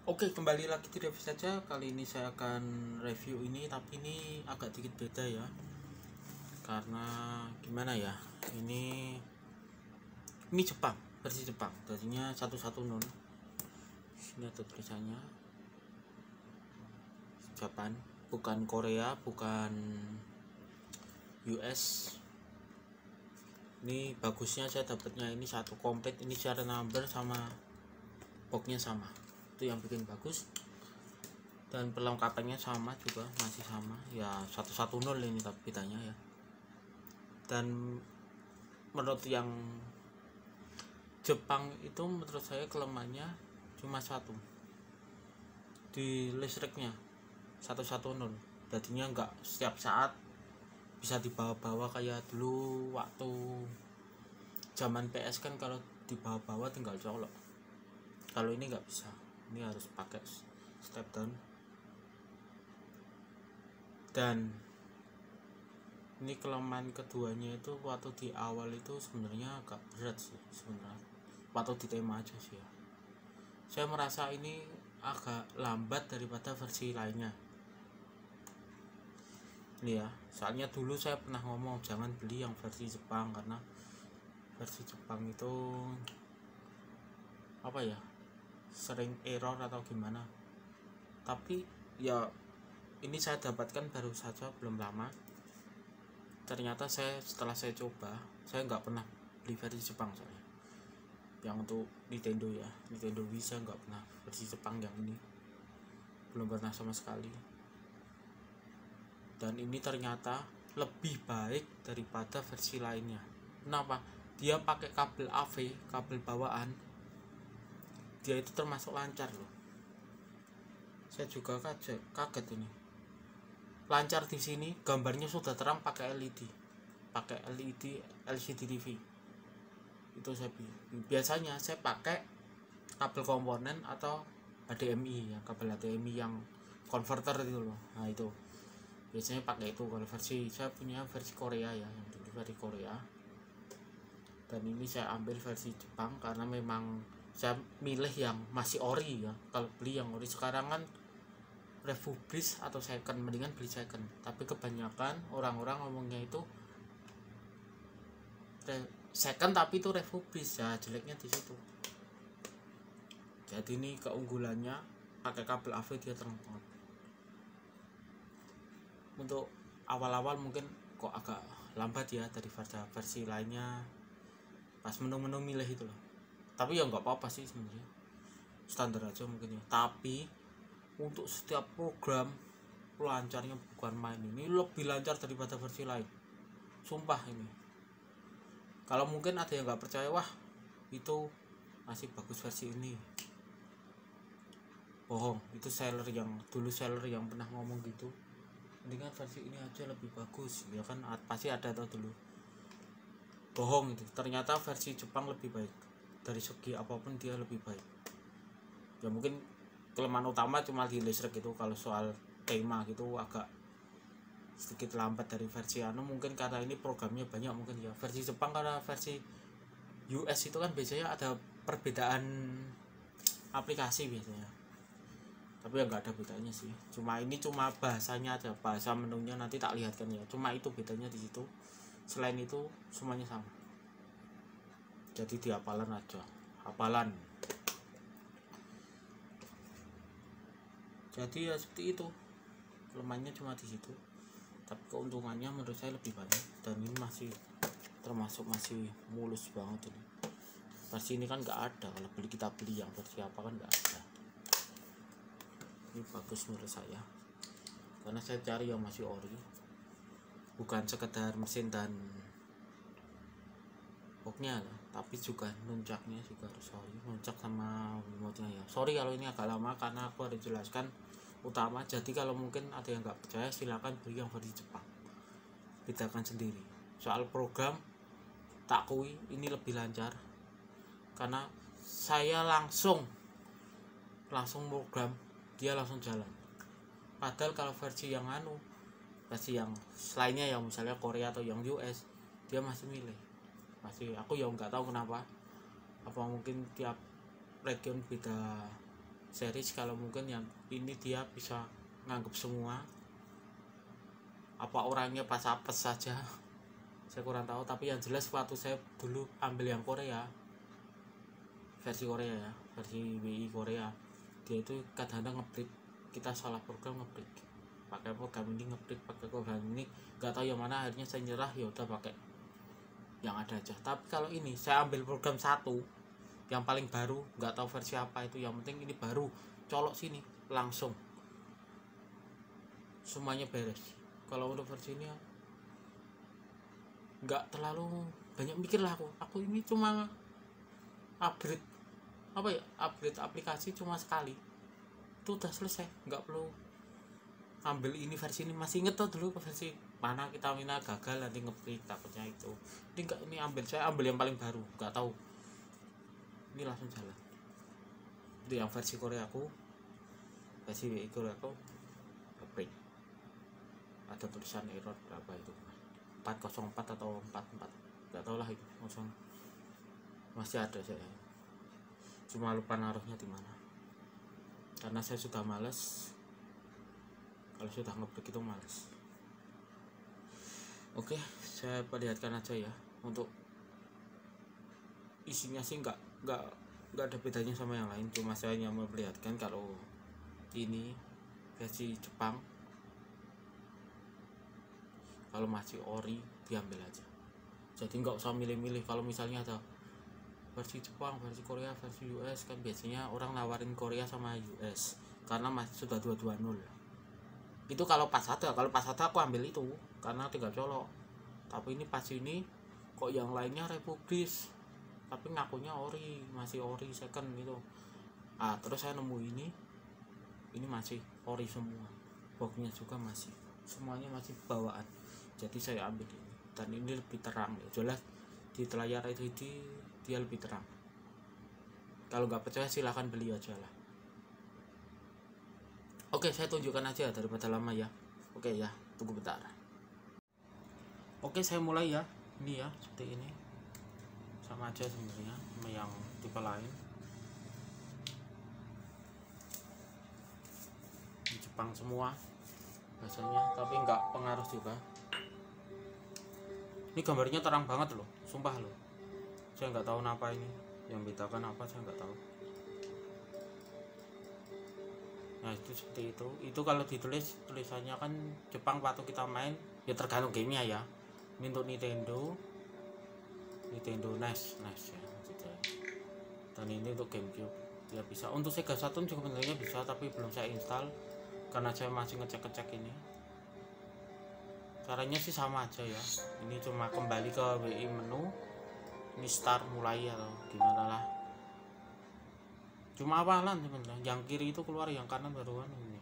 Oke, kembali lagi di review saja. Kali ini saya akan review ini, tapi ini agak dikit beda ya. Karena gimana ya? Ini Jepang, versi Jepang. Tadinya 110. Sini ada tulisannya Jepang, bukan Korea, bukan US. Ini bagusnya saya dapatnya ini satu komplit, ini secara number sama boxnya sama. Itu yang bikin bagus. Dan perlengkapannya sama juga, masih sama ya, 110 ini tapi bedanya ya. Dan menurut yang Jepang itu, menurut saya kelemahannya cuma satu, di listriknya 110. jadinya nggak setiap saat bisa dibawa-bawa kayak dulu waktu zaman PS kan, kalau dibawa-bawa tinggal colok. Kalau ini nggak bisa, ini harus pakai step down. Dan ini kelemahan keduanya itu waktu di awal itu sebenarnya agak berat sih sebenarnya, waktu di tema aja sih ya. Saya merasa ini agak lambat daripada versi lainnya ini ya. Soalnya dulu saya pernah ngomong jangan beli yang versi Jepang, karena versi Jepang itu apa ya, sering error atau gimana. Tapi ya ini saya dapatkan baru saja, belum lama. Ternyata setelah saya coba, saya nggak pernah beli versi Jepang soalnya. Yang untuk Nintendo ya, Nintendo Wii saya nggak pernah versi Jepang, yang ini belum pernah sama sekali. Dan ini ternyata lebih baik daripada versi lainnya. Kenapa? Dia pakai kabel AV, kabel bawaan. Dia itu termasuk lancar loh. Saya juga kaget ini. Lancar di sini, gambarnya sudah terang pakai LED. Pakai LED LCD TV. Itu saya biasanya saya pakai kabel komponen atau HDMI ya, kabel HDMI yang converter itu loh. Nah, itu biasanya pakai itu. Kalau versi saya punya versi Korea ya, yang dulu versi Korea. Dan ini saya ambil versi Jepang karena memang saya milih yang masih ori ya. Kalau beli yang ori sekarang kan refurbish atau second, mendingan beli second. Tapi kebanyakan orang-orang ngomongnya itu second tapi itu refurbish ya, jeleknya di situ. Jadi ini keunggulannya, pakai kabel AV dia terang banget. Untuk awal-awal mungkin kok agak lambat ya dari versi lainnya, pas menu-menu milih itu loh. Tapi ya nggak apa-apa sih sebenarnya, standar aja mungkin ya. Tapi untuk setiap program lancarnya bukan main, ini lebih lancar daripada versi lain, sumpah ini. Kalau mungkin ada yang nggak percaya, wah itu masih bagus versi ini, bohong. Itu seller yang pernah ngomong gitu, mendingan versi ini aja lebih bagus ya kan, pasti ada atau dulu. Bohong itu. Ternyata versi Jepang lebih baik dari segi apapun, dia lebih baik ya. Mungkin kelemahan utama cuma di listrik itu. Kalau soal tema gitu agak sedikit lambat dari versi mungkin karena ini programnya banyak mungkin ya. Versi Jepang, karena versi US itu kan biasanya ada perbedaan aplikasi biasanya, tapi ya nggak ada bedanya sih. Cuma ini cuma bahasanya aja, bahasa menunya nanti tak lihatkan ya. Cuma itu bedanya di situ. Selain itu semuanya sama. Jadi di hafalan aja, hafalan. Jadi ya seperti itu. Kelemahannya cuma di situ. Tapi keuntungannya menurut saya lebih banyak. Dan ini masih termasuk masih mulus banget ini. Versi ini kan nggak ada. Kalau kita beli yang versi apa kan nggak ada. Ini bagus menurut saya, karena saya cari yang masih ori, bukan sekedar mesin dan boxnya lah, tapi juga nuncaknya juga harus ori, nuncak sama remote-nya ya. Sorry kalau ini agak lama karena aku harus jelaskan utama. Jadi kalau mungkin ada yang nggak percaya, silakan beli yang versi Jepang, bedakan sendiri. Soal program tak kui ini lebih lancar, karena saya langsung program, dia langsung jalan. Padahal kalau versi yang versi yang lainnya yang misalnya Korea atau yang US, dia masih milih. Aku ya nggak tahu kenapa, apa mungkin tiap region beda series, kalau mungkin yang ini dia bisa nganggep semua, apa orangnya pas apes saja saya kurang tahu. Tapi yang jelas waktu saya dulu ambil yang Korea, versi Korea ya, versi WI Korea, dia itu kadang-kadang ngebreak, kita salah program ngebreak, pakai program ini ngebreak, pakai program ini nggak tahu yang mana, akhirnya saya nyerah, ya udah pakai yang ada aja. Tapi kalau ini saya ambil program satu yang paling baru, nggak tahu versi apa itu, yang penting ini baru, colok sini langsung semuanya beres. Kalau untuk versi ini nggak terlalu banyak mikir lah aku ini cuma upgrade apa ya, upgrade aplikasi cuma sekali itu udah selesai, nggak perlu ambil ini versi ini. Masih inget tuh dulu versi mana kita mina gagal nanti ngeprint takutnya itu. Ini enggak, ini saya ambil yang paling baru, nggak tahu ini langsung jalan. Itu yang versi Korea aku, versi WI Korea aku ngeprint ada tulisan error berapa itu, 404 atau 44, nggak tahu lah itu, masih ada, saya cuma lupa naruhnya di mana karena saya sudah males, kalau sudah ngebreak itu males. Oke, saya perlihatkan aja ya. Untuk isinya sih nggak ada bedanya sama yang lain, cuma saya hanya memperlihatkan kalau ini versi Jepang, kalau masih ori diambil aja, jadi nggak usah milih-milih. Kalau misalnya ada versi Jepang, versi Korea, versi US, kan biasanya orang nawarin Korea sama US karena masih sudah 220. Itu kalau pas ada aku ambil itu karena tinggal colok. Tapi ini pas ini kok yang lainnya republis tapi ngakunya ori, masih ori second gitu. Terus saya nemu ini masih ori semua, boxnya juga masih, semuanya masih bawaan, jadi saya ambil ini. Dan ini lebih terang ya, jelas di layar LED dia lebih terang. Kalau nggak percaya silahkan beli aja lah. Oke, saya tunjukkan aja daripada lama ya. Oke ya, tunggu bentar. Oke, saya mulai ya. Ini ya, seperti ini. Sama aja sebenarnya sama yang tipe lain. Di Jepang semua bahasanya, tapi nggak pengaruh juga. Ini gambarnya terang banget loh, sumpah loh. Saya nggak tahu kenapa ini, yang bedakan apa saya nggak tahu. Nah itu seperti itu. Itu kalau ditulis tulisannya kan Jepang waktu kita main ya, tergantung gamenya ya. Ini untuk Nintendo NES ya maksudnya. Dan ini untuk GameCube ya bisa. Untuk Sega Saturn juga sebenarnya bisa, tapi belum saya install karena saya masih ngecek ini. Caranya sih sama aja ya. Ini cuma kembali ke WI menu, ini start mulai atau gimana lah. Cuma awalan sebenarnya, yang kiri itu keluar, yang kanan baruan ini.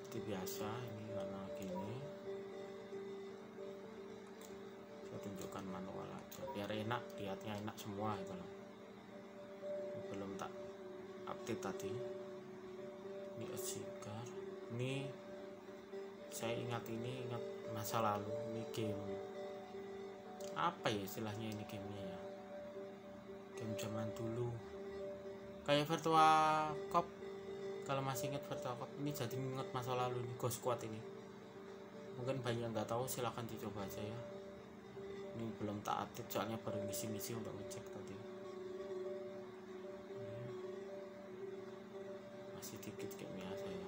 Seperti biasa ini karena gini. Saya tunjukkan manual aja biar enak, lihatnya enak semua itu loh. Belum tak update tadi. Ini Asgar. Ini saya ingat masa lalu. Ini game apa ya istilahnya, ini gamenya ya, game zaman dulu kayak Virtua Cop. Kalau masih ingat Virtua Cop, ini jadi ingat masa lalu. Ini Ghost Squad ini mungkin banyak nggak tahu, silahkan dicoba aja ya. Ini belum tak update soalnya baru misi-misi untuk ngecek tadi. Masih dikit gamenya, saya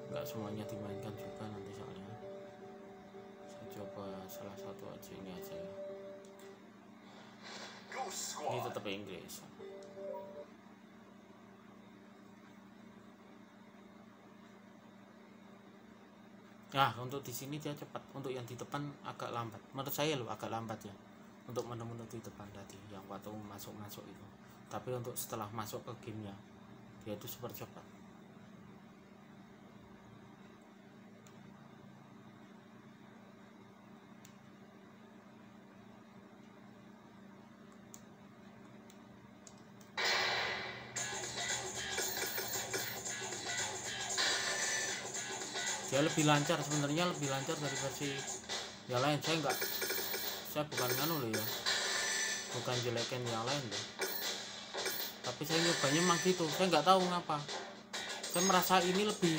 nggak semuanya dimainkan juga nanti soalnya. Saya coba salah satu aja, ini aja ya. Ini tetap Inggris. Nah untuk di sini dia cepat, untuk yang di depan agak lambat menurut saya loh, agak lambat ya untuk menu-menu di depan tadi yang waktu masuk itu. Tapi untuk setelah masuk ke gamenya dia itu super cepat. Dia lebih lancar sebenarnya, lebih lancar dari versi yang lain. Saya bukan nganu loh ya, bukan jelekin yang lain loh, tapi saya nyobanya emang gitu. Saya nggak tahu ngapa, saya merasa ini lebih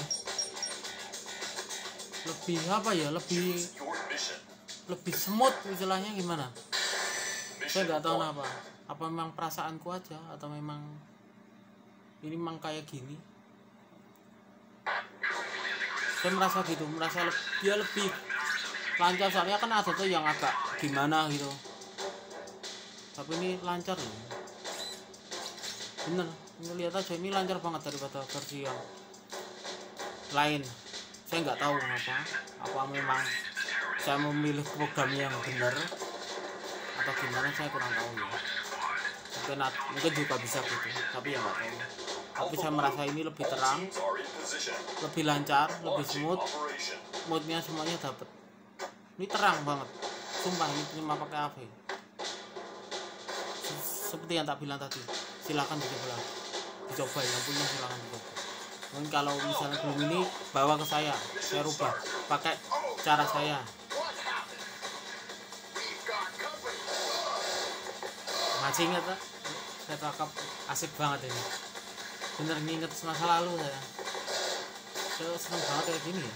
apa ya, lebih smooth istilahnya gimana. Saya nggak tahu kenapa, apa memang perasaanku aja atau memang ini memang kayak gini. Saya merasa gitu, dia lebih lancar. Soalnya kan ada tuh yang agak gimana gitu, tapi ini lancar loh, bener. Ini lihat aja, ini lancar banget daripada versi yang lain. Saya nggak tahu kenapa, apa memang saya memilih program yang benar atau gimana, saya kurang tahu ya. Mungkin juga bisa gitu, tapi ya nggak tahu. Tapi saya merasa ini lebih terang, lebih lancar, lebih smooth, moodnya semuanya dapet. Ini terang banget, sumpah. Ini cuma pakai AV. Seperti yang tak bilang tadi, silahkan dicoba yang punya, silahkan dicoba. Mungkin kalau misalnya belum ini, bawa ke saya rubah pakai cara saya. Masih ingat tak? Saya cakap asik banget ini, bener nginget masa lalu saya seneng banget kayak gini ya.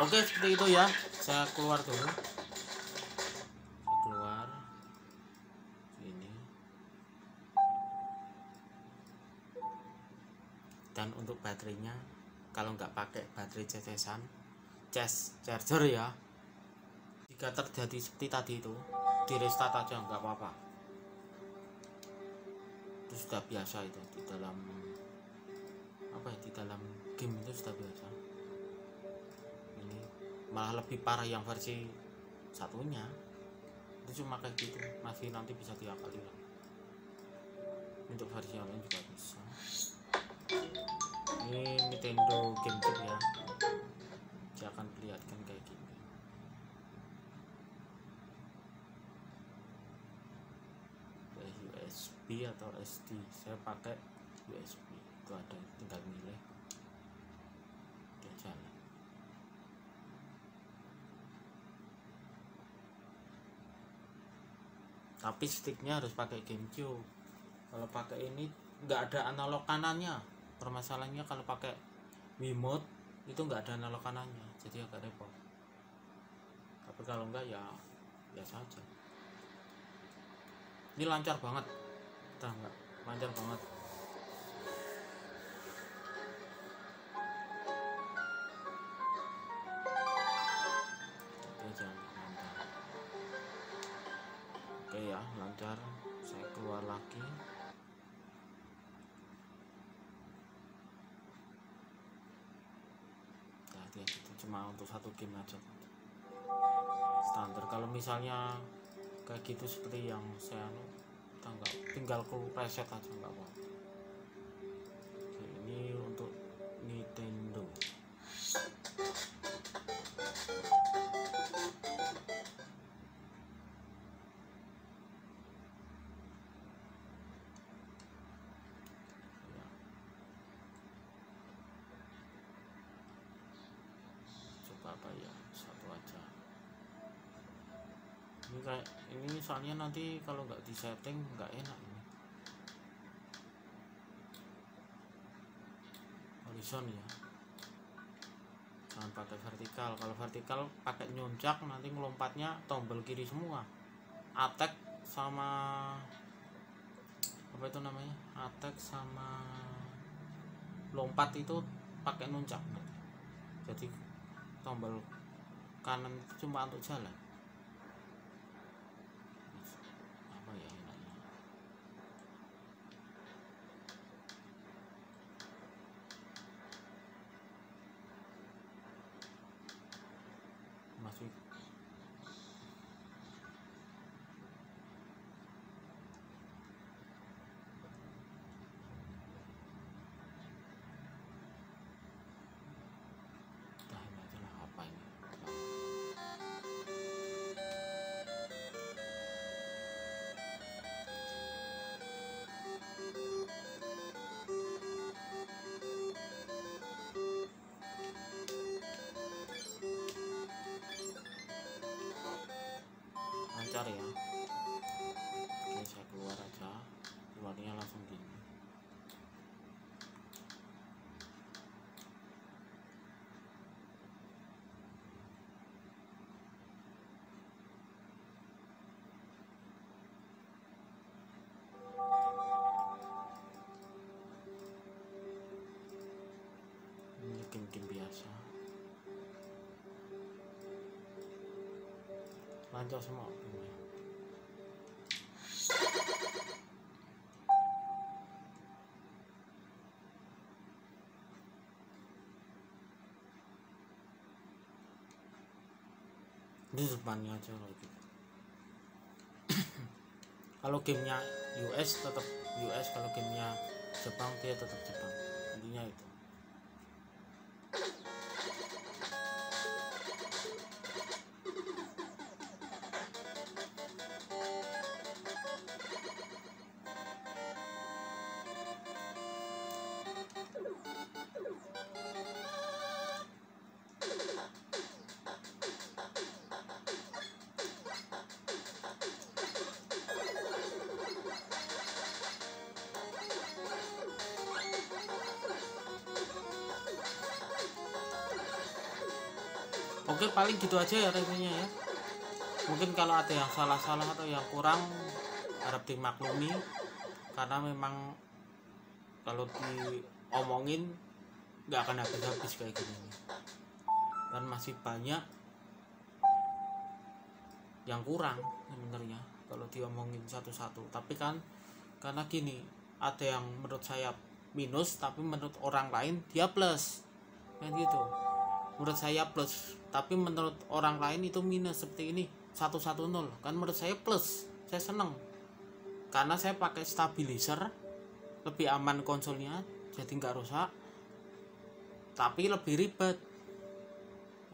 Oke, seperti itu ya. Saya keluar dulu. Keluar ini. Dan untuk baterainya, kalau nggak pakai baterai cecesan, charger ya, jika terjadi seperti tadi itu, di restart aja nggak apa-apa. Itu sudah biasa, itu di dalam di dalam game itu sudah biasa. Ini malah lebih parah yang versi satunya, itu cuma kayak gitu, masih nanti bisa diakali lah. Untuk versi yang lain juga bisa. Ini Nintendo GameCube ya, dia akan perlihatkan kayak gini. USB atau SD, saya pakai USB. Itu ada, tinggal milih, dia jalan. Tapi sticknya harus pakai GameCube. Kalau pakai ini nggak ada analog kanannya. Permasalahannya kalau pakai Wiimote itu nggak ada analog kanannya, jadi agak repot. Tapi kalau enggak ya biasa aja. Ini lancar banget, udah enggak lancar banget. Oke, jangan lancar. Oke ya, lancar. Saya keluar lagi. Ya itu cuma untuk satu game aja standar. Kalau misalnya kayak gitu seperti yang saya tinggal reset aja nggak apa-apa. Ini untuk Nintendo. Apa ya, satu aja ini. Kayak ini soalnya nanti kalau nggak disetting nggak enak ini. Horizon ya, jangan pakai vertikal. Kalau vertikal pakai nyuncak nanti ngelompatnya tombol kiri semua. Attack sama apa itu namanya, attack sama lompat itu pakai nuncak nanti. Jadi tombol kanan itu cuma untuk jalan. Apa ya enaknya? Masih lancar ya. Oke, saya keluar aja, keluarnya langsung gini. Ini game-game biasa, lancar semua gamenya. Ini depannya aja kayak gitu. Kalau gamenya US tetap US, kalau gamenya Jepang dia tetap Jepang, intinya itu. Oke, paling gitu aja ya reviewnya ya. Mungkin kalau ada yang salah-salah atau yang kurang harap dimaklumi, karena memang kalau diomongin nggak akan habis-habis kayak gini, dan masih banyak yang kurang sebenarnya kalau diomongin satu-satu. Tapi kan karena gini, ada yang menurut saya minus tapi menurut orang lain dia plus, kan gitu. Menurut saya plus tapi menurut orang lain itu minus, seperti ini 110. Kan menurut saya plus, saya seneng karena saya pakai stabilizer, lebih aman konsolnya, jadi nggak rusak tapi lebih ribet.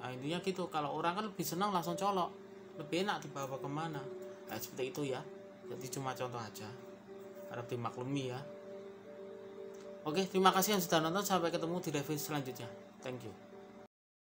Nah intinya gitu. Kalau orang kan lebih senang langsung colok, lebih enak dibawa kemana. Nah seperti itu ya, jadi cuma contoh aja, harap dimaklumi ya. Oke, terima kasih yang sudah nonton, sampai ketemu di review selanjutnya. Thank you.